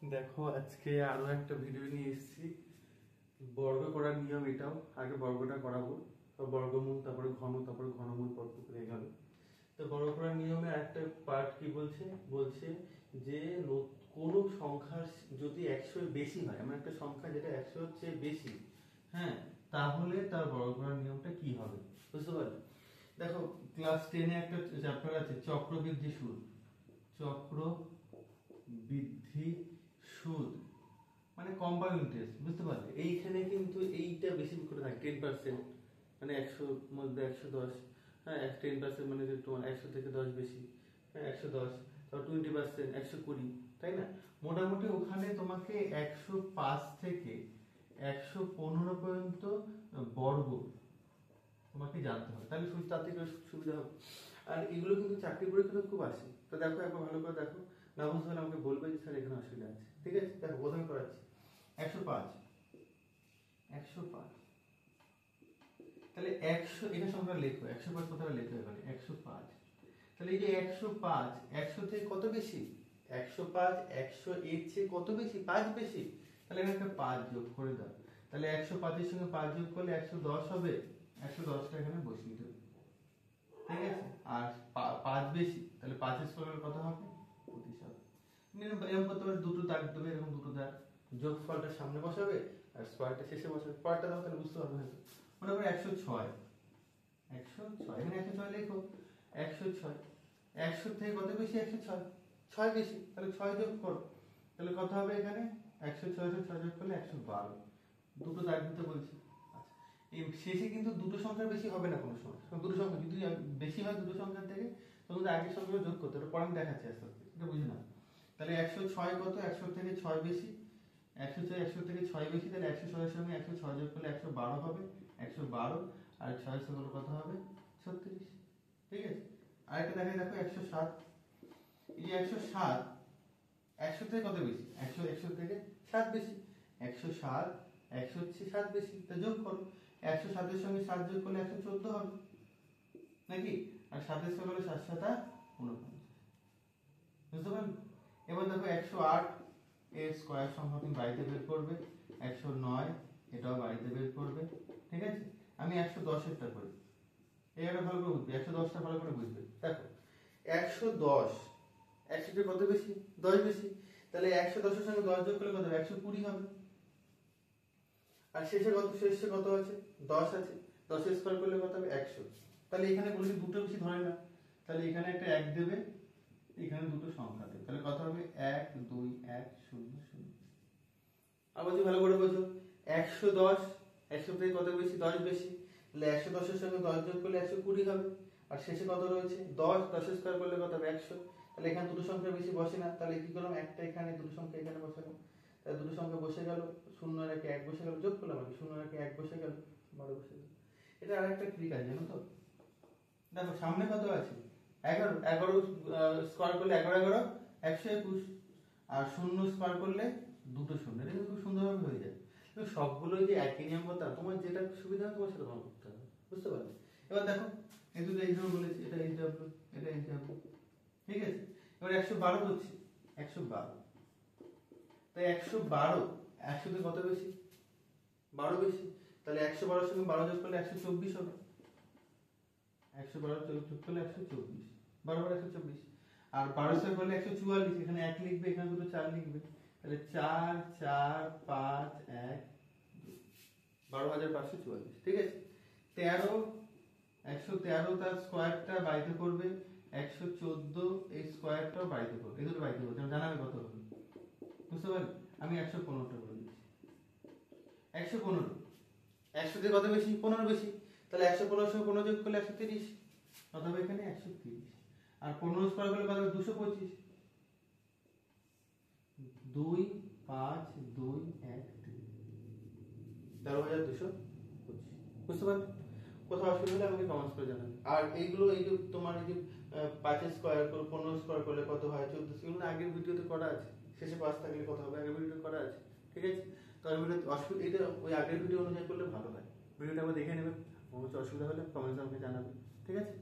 দেখো আজকে আরো একটা ভিডিও নিয়ে এসেছি। বর্গ করার নিয়ম এটাও। আগে বর্গটা করাবো, তো বর্গমূল, তারপরে ঘন, তারপরে ঘনমূল পর্ব হয়ে গেল। তো বর্গ করার নিয়মে একটা পার্ট কি বলছে, বলছে যে কোন সংখ্যার যদি 100 বেশি হয়, এমন একটা সংখ্যা যেটা 100 এর চেয়ে বেশি, হ্যাঁ, তাহলে তার বর্গ করার নিয়মটা কি হবে, বুঝতে পারলে? দেখো, ক্লাস 10 এ একটা চ্যাপ্টার আছে চক্রবৃদ্ধি সুদ। চক্র বৃদ্ধি সুদ মানে কম্পাউন্ড ইন্টারেস্ট, বুঝতে পারলে? এইখানে কিন্তু এইটা বেশি করে থাকে 10%, মানে 100 মধ্যে 110, হ্যাঁ, 10% মানে যে তোমার 100 থেকে 10 বেশি, হ্যাঁ, 110, তারপর 20%, 120, তাই না? মোটামুটি ওখানে তোমাকে 105 থেকে 115 পর্যন্ত বর্গ তোমাকে জানতে হবে, তাহলে তাড়াতাড়ি করে সুবিধা হবে। আর এগুলো কিন্তু চাকরি পরীক্ষাতে খুব আসে। তো দেখো, একবার ভালো করে দেখো, না বুঝতে হলে আমাকে বলবে যে স্যার এখানে অসুবিধা আছে। ঠিক আছে, দেখো প্রথমে করাচ্ছি 105, 105, তাহলে 100 এখানে সংখ্যা লেখো, 105 কোথায় লেখো এখানে 105, তাহলে এই যে 105 100 থেকে কত বেশি, 105 100 এর চেয়ে কত বেশি, 5 বেশি, তাহলে এখানে একটা 5 যোগ করে দাও। তাহলে 105 এর সঙ্গে 5 যোগ করলে 110 হবে, 110টা এখানে বসিয়ে দেবে, ঠিক আছে? আর 5 বেশি, তাহলে 5 এর স্কয়ার কত হবে, 25 হবে। এরকম করতে পারো, দুটো দাগ দেবে, এরকম দুটো দাগ, যোগফলটা সামনে বসাবে আর স্কয়ারটা শেষে বসাবে। পরেরটা দাও, তাহলে বুঝতে পারবে হয়তো। মনে করো 106, 106, এখানে 106 লেখো, 106, 100 থেকে কত বেশি, 106, 6 বেশি, তাহলে 6 যোগ করো, তাহলে কত হবে এখানে 106 6 যোগ করলে 112, দুটো দাগ দিতে বলছি। আচ্ছা, এই শেষে কিন্তু দুটো সংখ্যার বেশি হবে না কোনো সময়। দুটো সংখ্যা যদি বেশি হয় দুটো সংখ্যার থেকে, তখন আগের সংখ্যা যোগ করতে হবে। পরে আমি দেখাচ্ছি আস্তে আস্তে, এটা বুঝে না। তাহলে 106 কত, 100 থেকে 6 বেশি, 106 100 থেকে 6 বেশি, তাহলে 106 এর সঙ্গে 106 যোগ করলে 112 হবে, 112, আর 6 সমান কত হবে, 36, ঠিক আছে? আরেকটা দেখাই, দেখো 107, এই যে 107 100 থেকে কত বেশি, 100 থেকে 7 বেশি, 107 100 হচ্ছে 7 বেশি, তা যোগ করো, 107 এর সঙ্গে 7 যোগ করলে 114 হবে নাকি? আর 7 এর সঙ্গে 7 7 49, বুঝতে পারলে? এবার দেখো 108 এর স্কয়ার সংখ্যা তুমি বাড়িতে বের করবে, 109 এটাও বাড়িতে বের করবে, ঠিক আছে? আমি 110 এরটা করি, এটা ভালো করে বুঝবে, 110টা ভালো করে বুঝবে। দেখো 110 100 থেকে কত বেশি, 10 বেশি, তাহলে 110 এর সঙ্গে 10 যোগ করলে কত হবে, 120 হবে। আর শেষে কত আছে, 10 আছে, 10 এর স্কয়ার করলে কত হবে, 100। তাহলে এখানে বলি দুটো বেশি ধরে না, তাহলে এখানে একটা 1 দেবে, এখানে দুটো সংখ্যা দেবে, তাহলে কত হবে 1 2 1 0 0। আবার যদি ভালো করে বোঝো, 110 100 থেকে কত বেশি, 10 বেশি, তাহলে 110 এর সঙ্গে 10 যোগ করলে 120 হবে। আর শেষে কত রয়েছে, 10, 10 এর স্কয়ার করলে কত হবে, 100। তাহলে এখানে দুটো সংখ্যা বেশি বসে না, তাহলে কি করলাম, একটা এখানে, দুটো সংখ্যা এখানে বসালাম, তাহলে দুটো সংখ্যা বসে গেল, 0 আর 1 বসে গেল, যোগ করলাম, আর 0 আর 1 বসে গেল, 12 বসে গেল। এটা আরেকটা ট্রিক আছে, জানো তো? দেখো সামনে কত আছে, 11, 11 স্কয়ার করলে 11 11 121, আর 0 স্কয়ার করলে দুটো শূন্য, এটা খুব সুন্দরভাবে হয়ে যায়। তো সবগুলো যে একই নিয়ম করতে হবে, তোমার যেটা সুবিধা হয় তোমার সেটা তোমার করতে হবে, বুঝতে পারলে? এবার দেখো, এই দুটো এক্সাম্পল বলেছি, এটা এক্সাম্পল, এটা এক্সাম্পল, ঠিক আছে? এবার 112 হচ্ছে, 112, তাই 112 100 থেকে কত বেশি, 12 বেশি, তাহলে 112 এর সঙ্গে 12 যোগ করলে 124 হবে, 112 যোগ করলে 124, 12 বার 124, আর 12 স্কয়ার করলে 144, এখানে 1 লিখবে, এখানে দুটো 4 লিখবে, তাহলে 4 4 5 1 12544, ঠিক আছে? 13 113 তার স্কয়ারটা বাড়িতে করবে, 114 এই স্কয়ারটাও বাড়িতে করবে, এই দুটো বাড়িতে করবে, জানাবে কত হবে, বুঝতে পারলে? আমি 115টা করে দিচ্ছি, 115, 100 থেকে কত বেশি, 15 বেশি, তাহলে 115 এর সঙ্গে 15 যোগ করলে 130, কত হবে এখানে 130, আর 15 স্কয়ার করলে কত হবে, 225, 2 5 2 1 3, 13225, বুঝতে পারলে? কোথাও অসুবিধা হলে আমাকে কমেন্টস করে জানাবে। আর এইগুলো, এই যে তোমার এই যে 5 স্কয়ার করে 15 স্কয়ার করলে কত হয়, 14, এগুলো আগের ভিডিওতে করা আছে, শেষে 5 থাকলে কত হবে, আগের ভিডিওতে করা আছে, ঠিক আছে? তো আমি অসুবিধা, এটা ওই আগের ভিডিও অনুযায়ী করলে ভালো হয়। ভিডিওটা আবার দেখে নেবে, অবশ্যই অসুবিধা হলে কমেন্টস আমাকে জানাবে, ঠিক আছে?